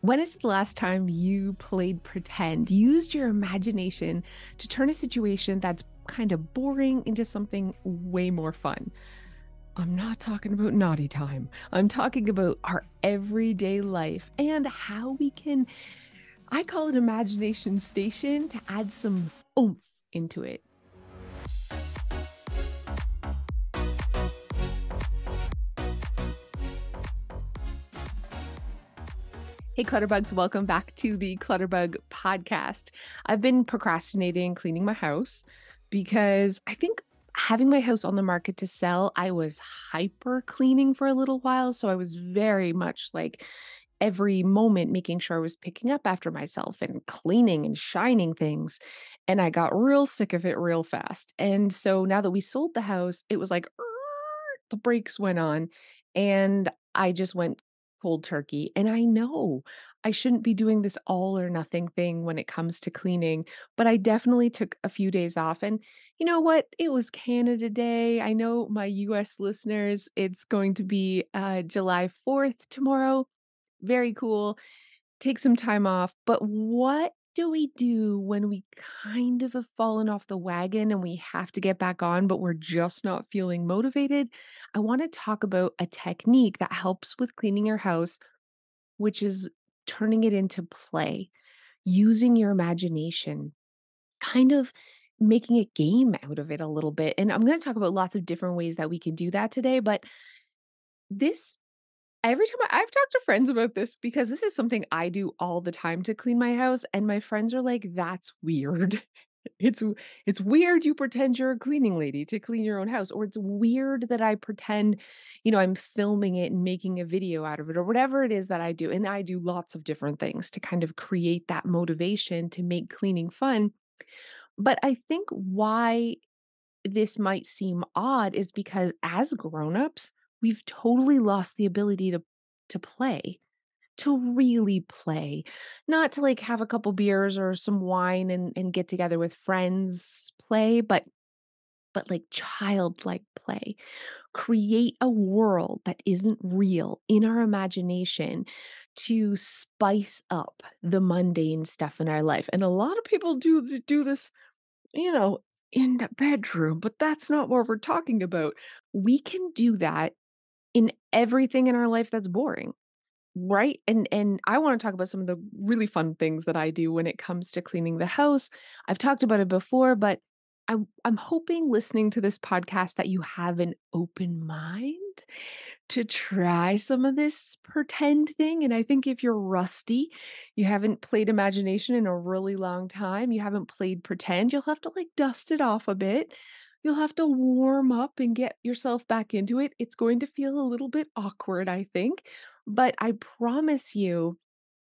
When is the last time you played pretend, used your imagination to turn a situation that's kind of boring into something way more fun? I'm not talking about naughty time. I'm talking about our everyday life and how we can, I call it imagination station, to add some oomph into it. Hey, Clutterbugs, welcome back to the Clutterbug podcast. I've been procrastinating cleaning my house because I think having my house on the market to sell, I was hyper cleaning for a little while. So I was very much like every moment making sure I was picking up after myself and cleaning and shining things. And I got real sick of it real fast. And so now that we sold the house, it was like, the brakes went on and I just went cold turkey. And I know I shouldn't be doing this all or nothing thing when it comes to cleaning, but I definitely took a few days off. And you know what? It was Canada Day. I know my US listeners, it's going to be July 4th tomorrow. Very cool. Take some time off. But what do we do when we kind of have fallen off the wagon and we have to get back on, but we're just not feeling motivated? I want to talk about a technique that helps with cleaning your house, which is turning it into play, using your imagination, kind of making a game out of it a little bit. And I'm going to talk about lots of different ways that we can do that today. But this every time I've talked to friends about this because this is something I do all the time to clean my house, and my friends are like, "That's weird." It's weird you pretend you're a cleaning lady to clean your own house, or it's weird that I pretend, I'm filming it and making a video out of it, or whatever it is that I do. And I do lots of different things to kind of create that motivation to make cleaning fun. But I think why this might seem odd is because as grown-ups, we've totally lost the ability to play, to really play. Not to, like, have a couple beers or some wine and get together with friends play, but like childlike play. Create a world that isn't real in our imagination to spice up the mundane stuff in our life. And a lot of people do this, you know, in the bedroom, but that's not what we're talking about. We can do that in everything in our life that's boring, right? And I want to talk about some of the really fun things that I do when it comes to cleaning the house. I've talked about it before, but I'm hoping listening to this podcast that you have an open mind to try some of this pretend thing. And I think if you're rusty, you haven't played imagination in a really long time, you haven't played pretend, you'll have to like dust it off a bit. You'll have to warm up and get yourself back into it. It's going to feel a little bit awkward, I think, but I promise you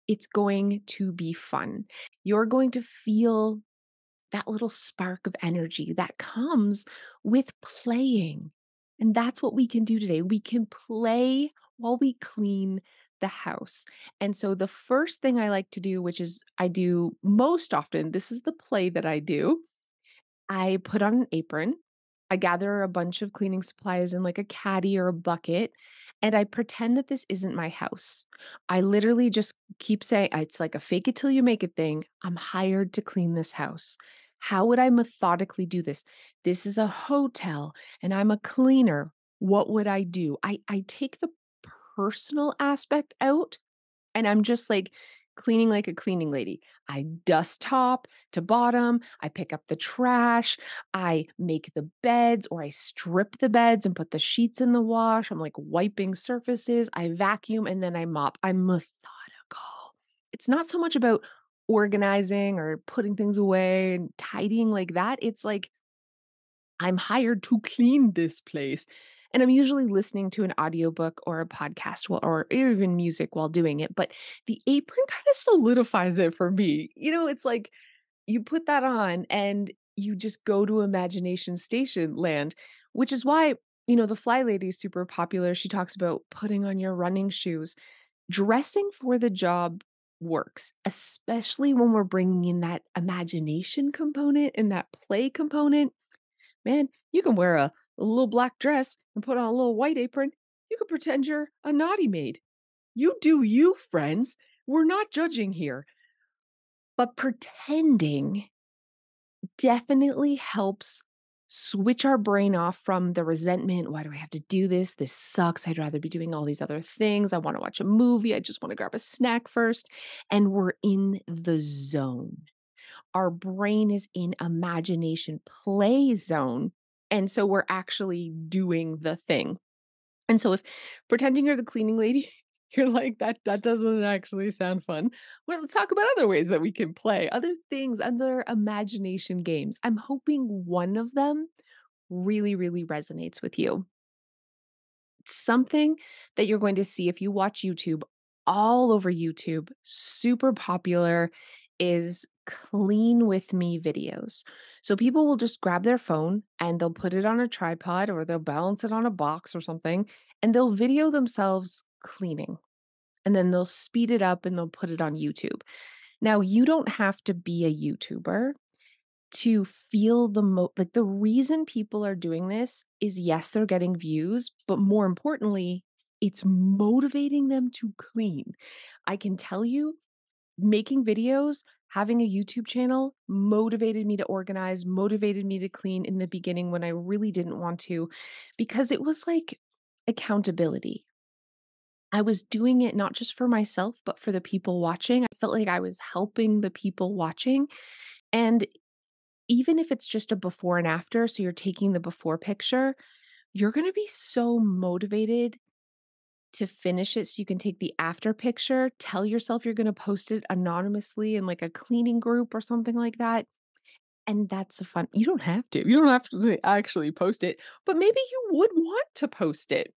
it's going to be fun. You're going to feel that little spark of energy that comes with playing. And that's what we can do today. We can play while we clean the house. And so the first thing I like to do, which is I do most often, this is the play that I do. I put on an apron. I gather a bunch of cleaning supplies in like a caddy or a bucket, and I pretend that this isn't my house. I literally just keep saying, it's like a fake it till you make it thing. I'm hired to clean this house. How would I methodically do this? This is a hotel and I'm a cleaner. What would I do? I take the personal aspect out and I'm just like cleaning like a cleaning lady. I dust top to bottom. I pick up the trash. I make the beds or I strip the beds and put the sheets in the wash. I'm like wiping surfaces. I vacuum and then I mop. I'm methodical. It's not so much about organizing or putting things away and tidying like that. It's like I'm hired to clean this place. And I'm usually listening to an audiobook or a podcast or even music while doing it. But the apron kind of solidifies it for me. It's like you put that on and you just go to imagination station land, which is why, the Fly Lady is super popular. She talks about putting on your running shoes. Dressing for the job works, especially when we're bringing in that imagination component and that play component. Man, you can wear a little black dress and put on a little white apron. You can pretend you're a naughty maid. You do you, friends. We're not judging here, but pretending definitely helps switch our brain off from the resentment. Why do I have to do this? This sucks. I'd rather be doing all these other things. I want to watch a movie. I just want to grab a snack first. And we're in the zone. Our brain is in imagination play zone. And so we're actually doing the thing. And so if pretending you're the cleaning lady, you're like, that doesn't actually sound fun. Well, let's talk about other ways that we can play, other things, other imagination games. I'm hoping one of them really, really resonates with you. Something that you're going to see if you watch YouTube, all over YouTube, super popular, is clean with me videos. So people will just grab their phone and they'll put it on a tripod or they'll balance it on a box or something and they'll video themselves cleaning. And then they'll speed it up and they'll put it on YouTube. Now, you don't have to be a YouTuber to feel like the reason people are doing this is yes, they're getting views, but more importantly, it's motivating them to clean. I can tell you, making videos, having a YouTube channel motivated me to organize, motivated me to clean in the beginning when I really didn't want to, because it was like accountability. I was doing it not just for myself, but for the people watching. I felt like I was helping the people watching. And even if it's just a before and after, so you're taking the before picture, you're gonna be so motivated to finish it so you can take the after picture. Tell yourself you're gonna post it anonymously in like a cleaning group or something like that. And that's a fun you don't have to. You don't have to actually post it, but maybe you would want to post it.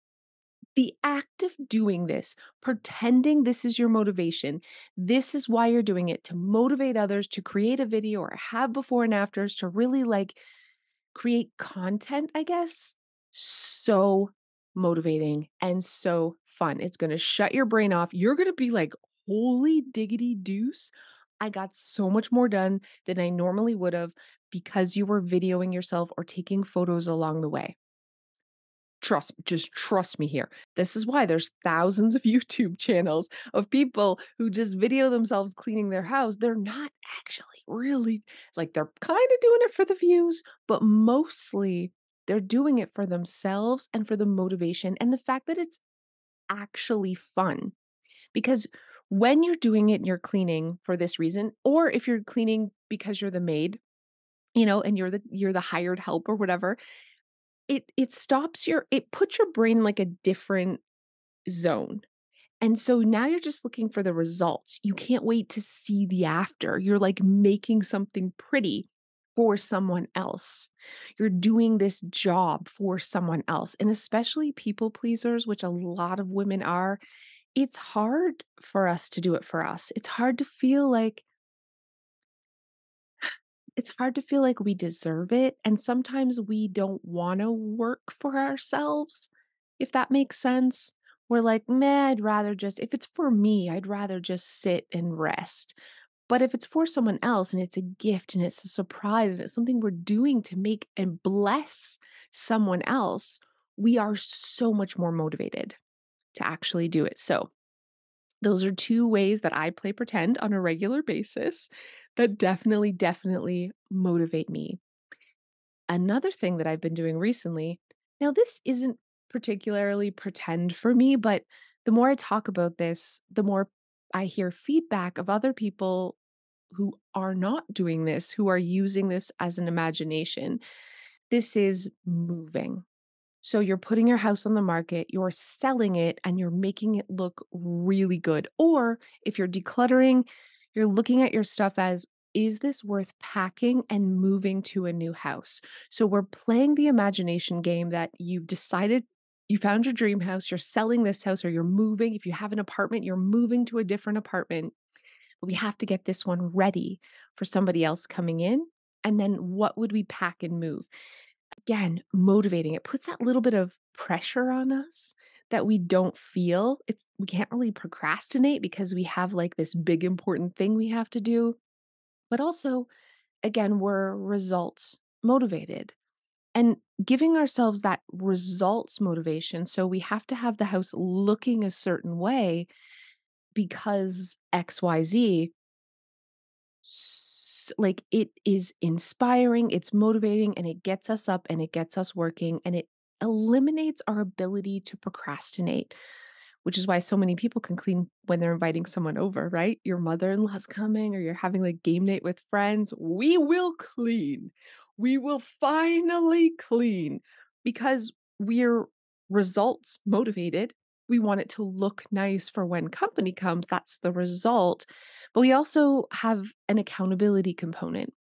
The act of doing this, pretending this is your motivation, this is why you're doing it, to motivate others, to create a video or have before and afters, to really like create content, I guess. So motivating and so fun. It's going to shut your brain off. You're going to be like, holy diggity deuce. I got so much more done than I normally would have because you were videoing yourself or taking photos along the way. Just trust me here. This is why there's thousands of YouTube channels of people who just video themselves cleaning their house. They're not actually really like they're kind of doing it for the views, but mostly they're doing it for themselves and for the motivation and the fact that it's actually fun. Because when you're doing it and you're cleaning for this reason, or if you're cleaning because you're the maid, and you're the hired help or whatever, it stops it puts your brain in, like, a different zone, and so now you're just looking for the results. You can't wait to see the after. You're, like, making something pretty for someone else. You're doing this job for someone else, and especially people pleasers, which a lot of women are, it's hard for us to do it for us. It's hard to feel like we deserve it, and sometimes we don't wanna work for ourselves, if that makes sense. We're like, "Meh, I'd rather just if it's for me, I'd rather just sit and rest." But if it's for someone else and it's a gift and it's a surprise and it's something we're doing to make and bless someone else, we are so much more motivated to actually do it. So those are 2 ways that I play pretend on a regular basis that definitely, definitely motivate me. Another thing that I've been doing recently now this isn't particularly pretend for me, but the more I talk about this, the more I hear feedback of other people who are not doing this, who are using this as an imagination. This is moving. So you're putting your house on the market, you're selling it, and you're making it look really good. Or if you're decluttering, you're looking at your stuff as, is this worth packing and moving to a new house? So we're playing the imagination game that you've decided you found your dream house, you're selling this house, or you're moving. If you have an apartment, you're moving to a different apartment. But we have to get this one ready for somebody else coming in. And then what would we pack and move? Again, motivating. It puts that little bit of pressure on us that we don't feel. We can't really procrastinate because we have like this big important thing we have to do. But also, again, we're results motivated and giving ourselves that results motivation. So we have to have the house looking a certain way because XYZ, like it is inspiring, it's motivating, and it gets us up and it gets us working and it eliminates our ability to procrastinate, which is why so many people can clean when they're inviting someone over, right? Your mother-in-law's coming or you're having like game night with friends. We will clean. We will finally clean because we're results motivated. We want it to look nice for when company comes. That's the result. But we also have an accountability component.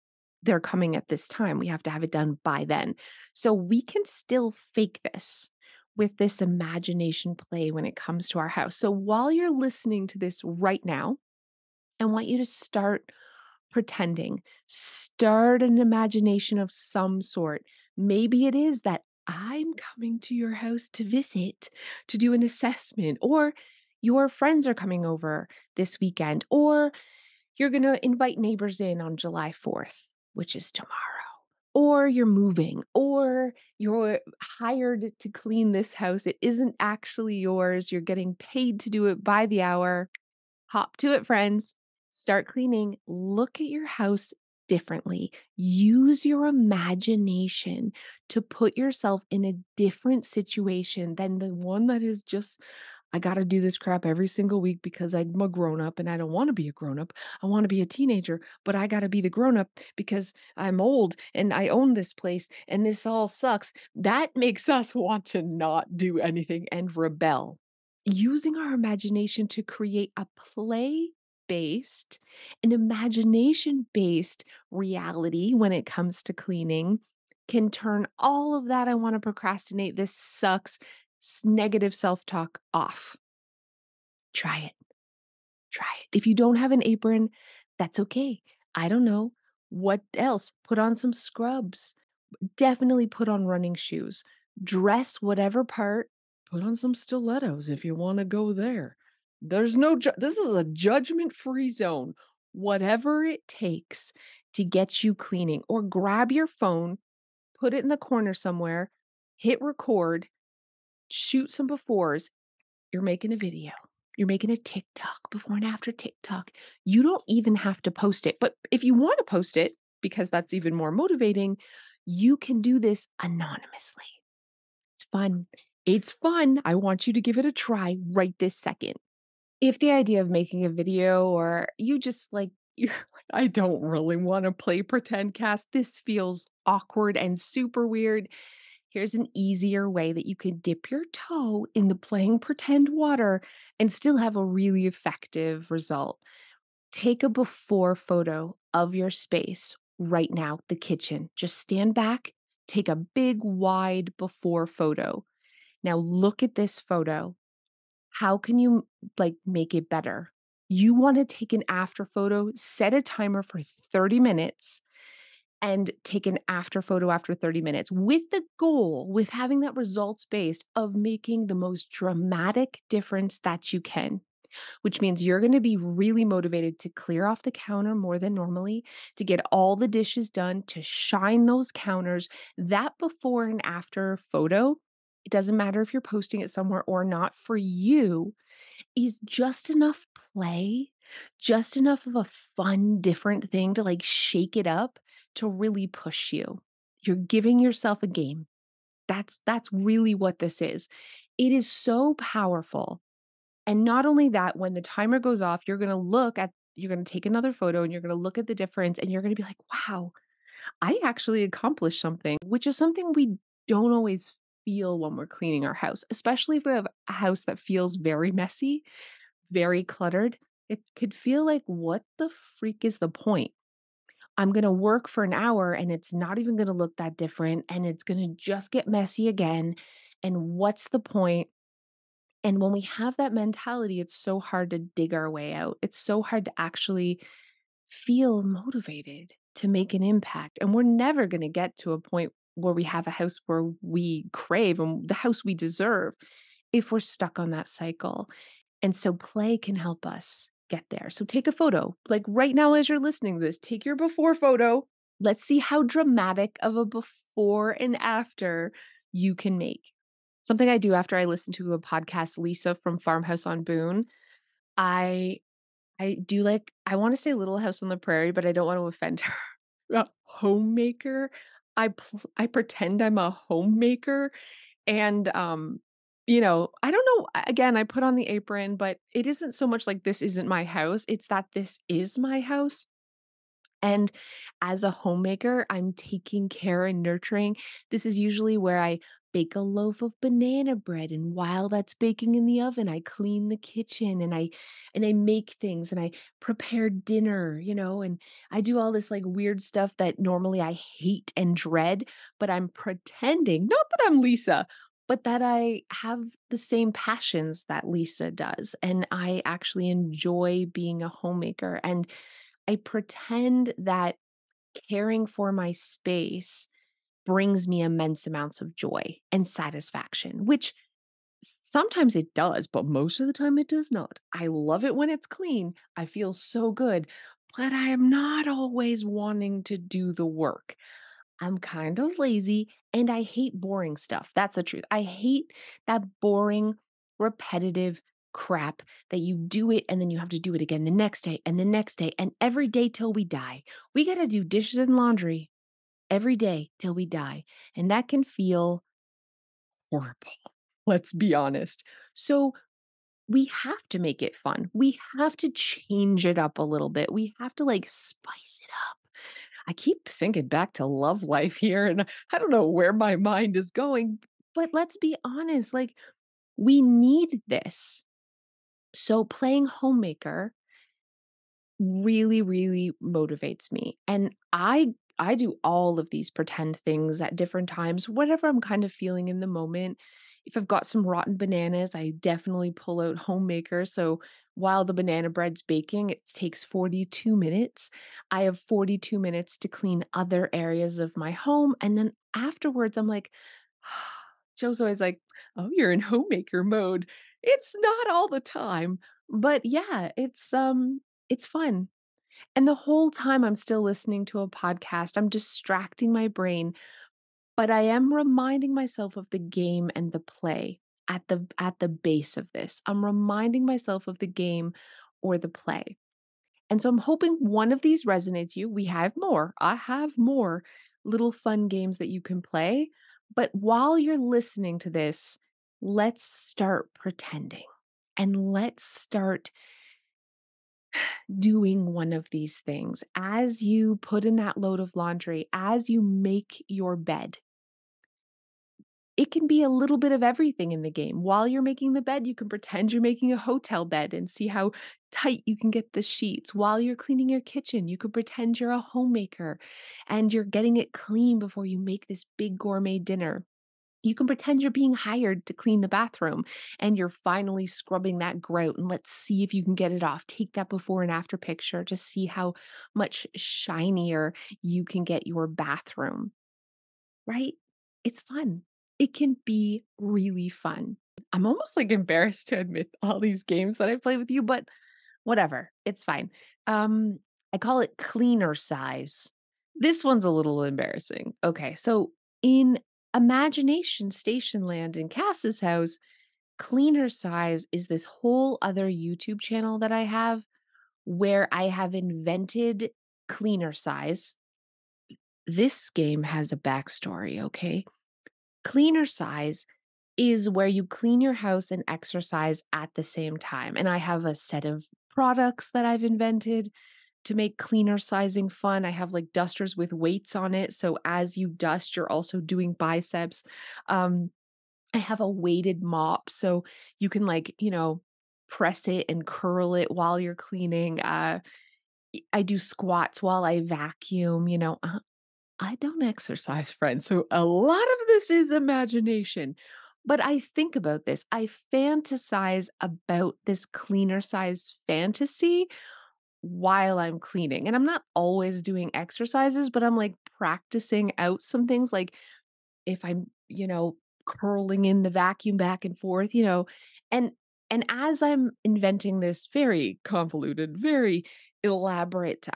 They're coming at this time. We have to have it done by then. So we can still fake this with this imagination play when it comes to our house. So while you're listening to this right now, I want you to start pretending, start an imagination of some sort. Maybe it is that I'm coming to your house to visit, to do an assessment, or your friends are coming over this weekend, or you're going to invite neighbors in on July 4th, which is tomorrow. Or you're moving, or you're hired to clean this house. It isn't actually yours. You're getting paid to do it by the hour. Hop to it, friends. Start cleaning. Look at your house differently. Use your imagination to put yourself in a different situation than the one that is just, I got to do this crap every single week because I'm a grown up and I don't want to be a grown up. I want to be a teenager, but I got to be the grown up because I'm old and I own this place and this all sucks. That makes us want to not do anything and rebel. Using our imagination to create a play based, an imagination based reality when it comes to cleaning can turn all of that I want to procrastinate, this sucks, negative self talk off. Try it. Try it. If you don't have an apron, that's okay. I don't know. What else? Put on some scrubs. Definitely put on running shoes. Dress whatever part. Put on some stilettos if you want to go there. There's no, this is a judgment free zone. Whatever it takes to get you cleaning, or grab your phone, put it in the corner somewhere, hit record, shoot some befores. You're making a video. You're making a TikTok, before and after TikTok. You don't even have to post it. But if you want to post it, because that's even more motivating, you can do this anonymously. It's fun. It's fun. I want you to give it a try right this second. If the idea of making a video, or you just like, you I don't really want to play pretend cast, this feels awkward and super weird. Here's an easier way that you could dip your toe in the playing pretend water and still have a really effective result. Take a before photo of your space right now, the kitchen. Just stand back, take a big, wide before photo. Now look at this photo. How can you like make it better? You want to take an after photo, set a timer for 30 minutes and take an after photo after 30 minutes with the goal, with having that results based, of making the most dramatic difference that you can, which means you're going to be really motivated to clear off the counter more than normally, to get all the dishes done, to shine those counters. That before and after photo, it doesn't matter if you're posting it somewhere or not, for you is just enough play, just enough of a fun, different thing to like shake it up, to really push you. You're giving yourself a game. That's really what this is. It is so powerful. And not only that, when the timer goes off, you're going to take another photo and you're going to look at the difference and you're going to be like, wow, I actually accomplished something, which is something we don't always feel when we're cleaning our house, especially if we have a house that feels very messy, very cluttered. It could feel like, what the freak is the point? I'm going to work for an hour and it's not even going to look that different and it's going to just get messy again. And what's the point? And when we have that mentality, it's so hard to dig our way out. It's so hard to actually feel motivated to make an impact. And we're never going to get to a point where we have a house where we crave and the house we deserve if we're stuck on that cycle. And so play can help us get there. So take a photo. Like right now, as you're listening to this, take your before photo. Let's see how dramatic of a before and after you can make. Something I do after I listen to a podcast, Lisa from Farmhouse on Boone, I I do like I wanna say Little House on the Prairie, but I don't want to offend her. Homemaker. I pretend I'm a homemaker and, I don't know, again, I put on the apron, but it isn't so much like this isn't my house, it's that this is my house. And as a homemaker, I'm taking care and nurturing. This is usually where I bake a loaf of banana bread, and while that's baking in the oven, I clean the kitchen and I make things and I prepare dinner, and I do all this like weird stuff that normally I hate and dread, but I'm pretending, not that I'm Lisa, but that I have the same passions that Lisa does. And I actually enjoy being a homemaker. And I pretend that caring for my space brings me immense amounts of joy and satisfaction, which sometimes it does, but most of the time it does not. I love it when it's clean. I feel so good, but I am not always wanting to do the work. I'm kind of lazy and I hate boring stuff. That's the truth. I hate that boring, repetitive crap that you do it and then you have to do it again the next day and the next day and every day till we die. We got to do dishes and laundry every day till we die. And that can feel horrible. Let's be honest. So, we have to make it fun. We have to change it up a little bit. We have to like spice it up. I keep thinking back to love life here, and I don't know where my mind is going, but let's be honest, like, we need this. So, playing Homemaker really, really motivates me. And I do all of these pretend things at different times, whatever I'm kind of feeling in the moment. If I've got some rotten bananas, I definitely pull out Homemaker. So while the banana bread's baking, it takes 42 minutes. I have 42 minutes to clean other areas of my home. And then afterwards, I'm like, Joe's always like, oh, you're in Homemaker mode. It's not all the time. But yeah, it's fun. And the whole time I'm still listening to a podcast, I'm distracting my brain, but I am reminding myself of the game and the play at the base of this. I'm reminding myself of the game or the play. And so I'm hoping one of these resonates you. We have more. I have more little fun games that you can play. But while you're listening to this, let's start pretending and let's start doing one of these things. As you put in that load of laundry, as you make your bed, it can be a little bit of everything in the game. While you're making the bed, you can pretend you're making a hotel bed and see how tight you can get the sheets. While you're cleaning your kitchen, you could pretend you're a homemaker and you're getting it clean before you make this big gourmet dinner. You can pretend you're being hired to clean the bathroom and you're finally scrubbing that grout, and let's see if you can get it off. Take that before and after picture to see how much shinier you can get your bathroom, right? It's fun. It can be really fun. I'm almost like embarrassed to admit all these games that I play with you, but whatever. It's fine. Um, I call it cleaner size. This one's a little embarrassing. Okay, so in Imagination Station Land in Cass's house, cleaner size is this whole other YouTube channel that I have where I have invented cleaner size. This game has a backstory, okay? Cleaner size is where you clean your house and exercise at the same time. And I have a set of products that I've invented to make cleaner sizing fun. I have like dusters with weights on it. So as you dust, you're also doing biceps. Um, I have a weighted mop. So you can like, press it and curl it while you're cleaning. I do squats while I vacuum, I don't exercise, friends. So a lot of this is imagination. But I think about this. I fantasize about this cleaner size fantasy while I'm cleaning. And I'm not always doing exercises, but I'm like practicing out some things like if I'm, curling in the vacuum back and forth, and and as I'm inventing this very convoluted, very elaborate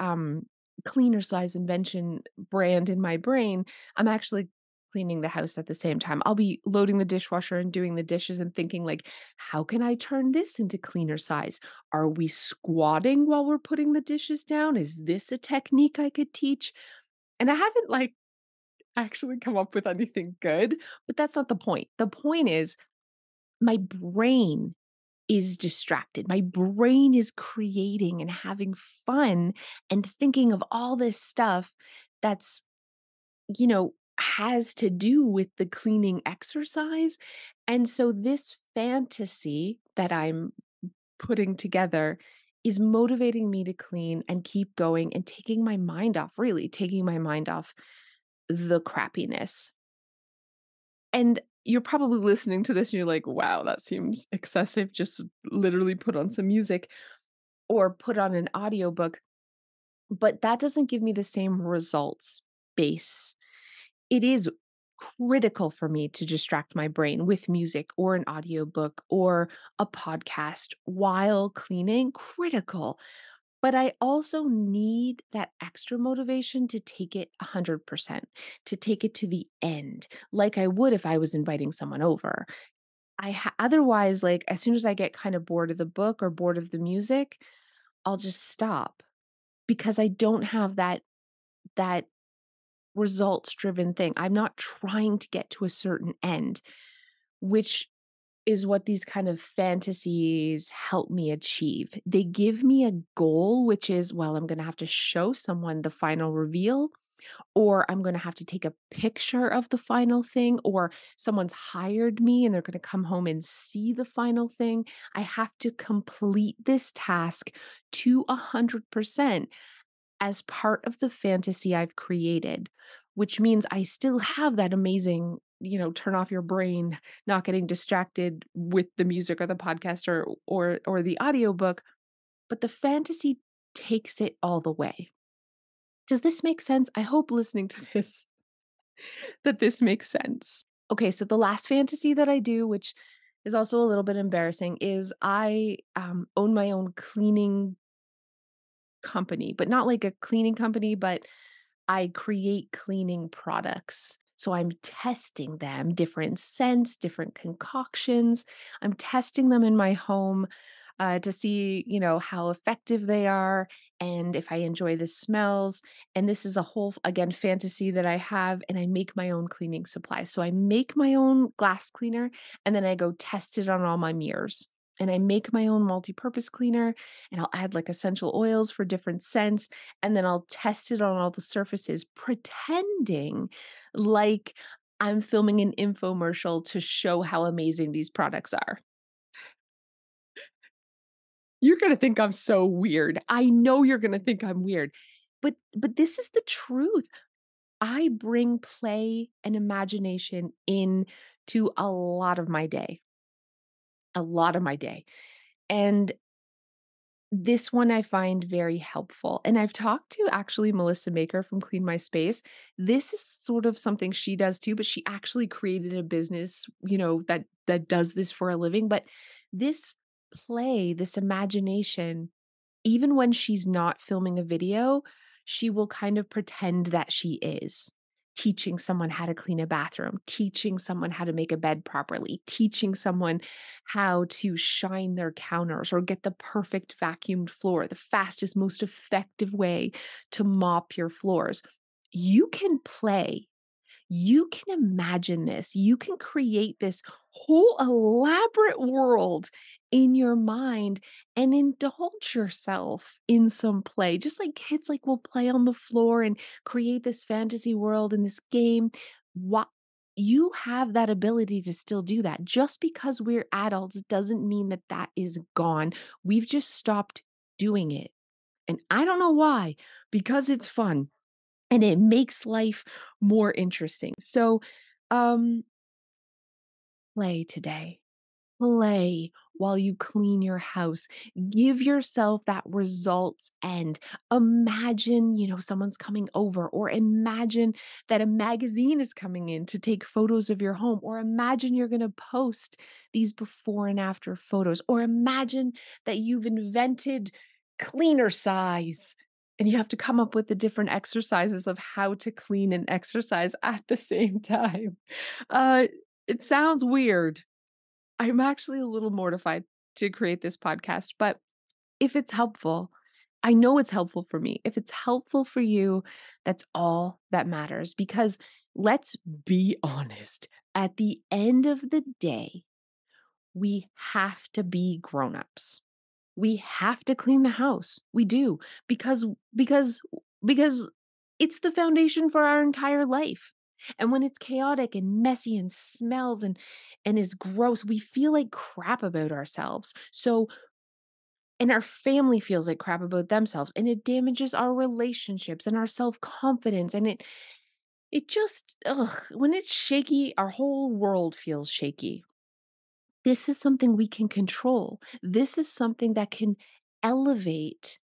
cleaner size invention brand in my brain, I'm actually cleaning the house at the same time. I'll be loading the dishwasher and doing the dishes and thinking like, how can I turn this into cleaner size? Are we squatting while we're putting the dishes down? Is this a technique I could teach? And I haven't like actually come up with anything good, but that's not the point. The point is my brain is distracted. My brain is creating and having fun and thinking of all this stuff that's, has to do with the cleaning exercise. And so this fantasy that I'm putting together is motivating me to clean and keep going and taking my mind off, really taking my mind off the crappiness. And you're probably listening to this and you're like, wow, that seems excessive. Just literally put on some music or put on an audiobook. But that doesn't give me the same results base. It is critical for me to distract my brain with music or an audiobook or a podcast while cleaning, critical. But I also need that extra motivation to take it 100%, to take it to the end, like I would if I was inviting someone over. Otherwise, like, as soon as I get kind of bored of the book or bored of the music, I'll just stop because I don't have that results-driven thing. I'm not trying to get to a certain end, which is what these kind of fantasies help me achieve. They give me a goal, which is, well, I'm gonna have to show someone the final reveal, or I'm gonna have to take a picture of the final thing, or someone's hired me and they're gonna come home and see the final thing. I have to complete this task to 100% as part of the fantasy I've created, which means I still have that amazing, turn off your brain, not getting distracted with the music or the podcast or the audiobook, but the fantasy takes it all the way. Does this make sense? I hope listening to this that this makes sense. Okay, so the last fantasy that I do, which is also a little bit embarrassing, is I own my own cleaning company, but not like a cleaning company, but I create cleaning products. So I'm testing them, different scents, different concoctions. I'm testing them in my home to see, how effective they are and if I enjoy the smells. And this is a whole, again, fantasy that I have, and I make my own cleaning supplies. So I make my own glass cleaner and then I go test it on all my mirrors. And I make my own multi purpose cleaner and I'll add like essential oils for different scents. And then I'll test it on all the surfaces, pretending like I'm filming an infomercial to show how amazing these products are. You're gonna think I'm so weird. I know you're gonna think I'm weird, but this is the truth. I bring play and imagination in to a lot of my day, and this one I find very helpful, and I've talked to actually Melissa Maker from Clean My Space. This is sort of something she does too, but she actually created a business, that does this for a living, but this play, this imagination, even when she's not filming a video, she will kind of pretend that she is teaching someone how to clean a bathroom, teaching someone how to make a bed properly, teaching someone how to shine their counters or get the perfect vacuumed floor, the fastest, most effective way to mop your floors. You can play, you can imagine this. You can create this whole elaborate world in your mind and indulge yourself in some play. Just like kids will play on the floor and create this fantasy world and this game. What you have that ability to still do that. Just because we're adults doesn't mean that that is gone. We've just stopped doing it. And I don't know why, because it's fun and it makes life more interesting. So, um, play today. Play while you clean your house. Give yourself that results end. Imagine, someone's coming over, or imagine that a magazine is coming in to take photos of your home, or imagine you're going to post these before and after photos, or imagine that you've invented cleaner size. and you have to come up with the different exercises of how to clean and exercise at the same time. Uh, it sounds weird. I'm actually a little mortified to create this podcast, but if it's helpful, I know it's helpful for me. If it's helpful for you, that's all that matters because let's be honest. At the end of the day, we have to be grown-ups. We have to clean the house. We do because because because it's the foundation for our entire life. And when it's chaotic and messy and smells and is gross, we feel like crap about ourselves. So and our family feels like crap about themselves and it damages our relationships and our self-confidence and it just when it's shaky, our whole world feels shaky. This is something we can control. This is something that can elevate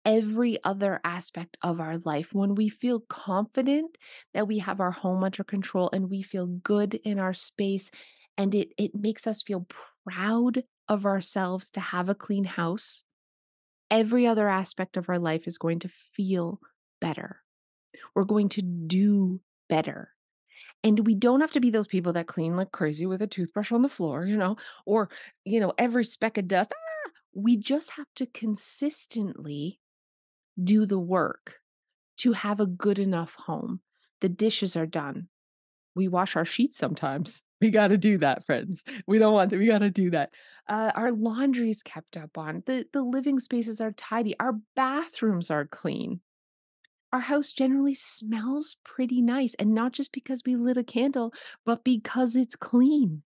every other aspect of our life. When we feel confident that we have our home under control and we feel good in our space, and it makes us feel proud of ourselves to have a clean house, every other aspect of our life is going to feel better. We're going to do better. And we don't have to be those people that clean like crazy with a toothbrush on the floor, or, every speck of dust. We just have to consistently do the work to have a good enough home. The dishes are done. We wash our sheets sometimes. We got to do that, friends. We don't want to. We got to do that. Our laundry's kept up on. The living spaces are tidy. Our bathrooms are clean. Our house generally smells pretty nice, and not just because we lit a candle, but because it's clean.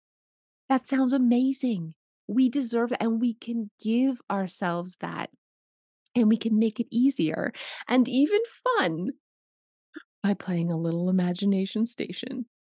That sounds amazing. We deserve that, and we can give ourselves that, and we can make it easier and even fun by playing a little imagination station.